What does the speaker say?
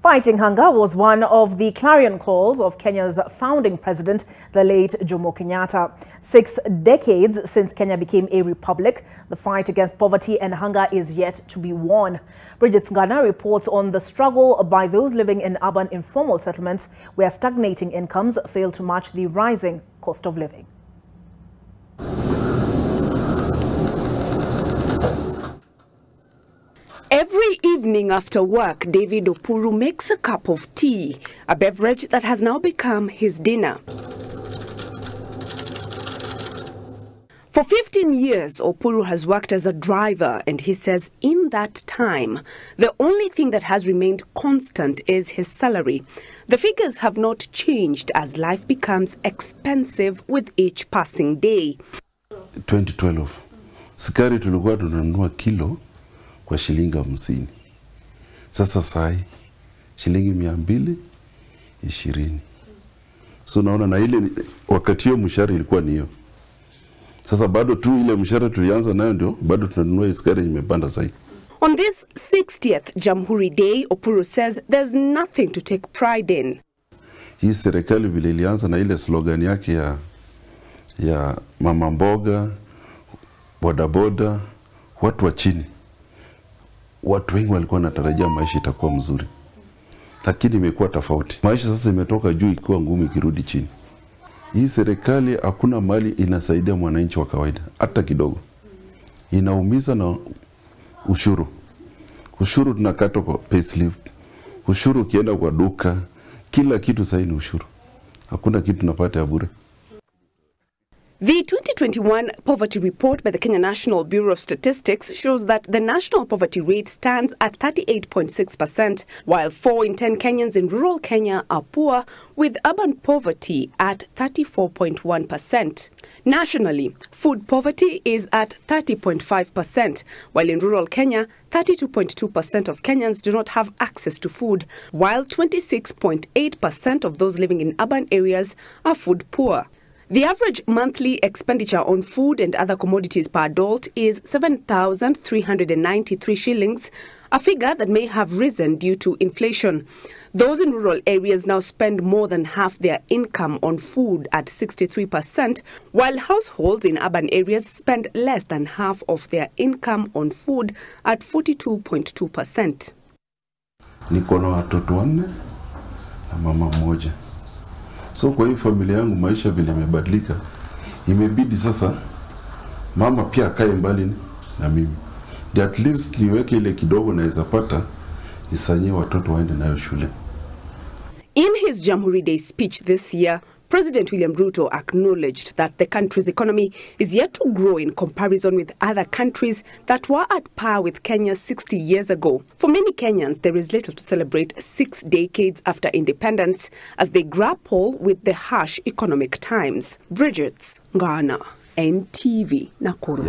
Fighting hunger was one of the clarion calls of Kenya's founding president, the late Jomo Kenyatta. 6 decades since Kenya became a republic, the fight against poverty and hunger is yet to be won. Bridget Ngana reports on the struggle by those living in urban informal settlements where stagnating incomes fail to match the rising cost of living. Every evening after work, David Opuru makes a cup of tea, a beverage that has now become his dinner. For 15 years, Opuru has worked as a driver, and he says in that time, the only thing that has remained constant is his salary. The figures have not changed as life becomes expensive with each passing day. 2012, sukari tulikuwa tunanunua kilo kwa shilingi 50. Sasa sai shilingi 220. So naona na ile wakati hiyo mshahara ilikuwa ni hiyo. Sasa bado tu ile mshahara tulianza nayo ndio bado tunanunua sukari imepanda zaidi. On this 60th Jamhuri Day, Opuru says there's nothing to take pride in. Hii serikali vile ilianza na ile slogan yake ya mama mboga, bodaboda, watu wa chini. Watu wengi walikuwa wanatarajia maisha itakuwa mzuri. Lakini imekuwa tofauti. Maisha sasa imetoka juu ikiwa ngumu ikirudi chini. Hii serikali hakuna mali inasaidia mwananchi wa kawaida hata kidogo. Inaumiza na ushuru. Ushuru tunakata kwa payslip. Ushuru ukienda kwa duka, kila kitu sasa ni ushuru. Hakuna kitu tunapata ya bure. The 2021 Poverty Report by the Kenya National Bureau of Statistics shows that the national poverty rate stands at 38.6%, while 4 in 10 Kenyans in rural Kenya are poor, with urban poverty at 34.1%. Nationally, food poverty is at 30.5%, while in rural Kenya, 32.2% of Kenyans do not have access to food, while 26.8% of those living in urban areas are food poor. The average monthly expenditure on food and other commodities per adult is 7,393 shillings, a figure that may have risen due to inflation. Those in rural areas now spend more than half their income on food at 63%, while households in urban areas spend less than half of their income on food at 42.2%. Niko na watoto 4 na mama mmoja. So kwa hii familia yangu maisha vile imebadilika, imebidi sasa mama pia akae mbali na mimi. At least niweke ile kidogo naweza pata nisanyie watoto waende nayo shule. In his Jamhuri Day speech this year, President William Ruto acknowledged that the country's economy is yet to grow in comparison with other countries that were at par with Kenya 60 years ago. For many Kenyans, there is little to celebrate 6 decades after independence as they grapple with the harsh economic times. Bridget Ngana, NTV, Nakuru.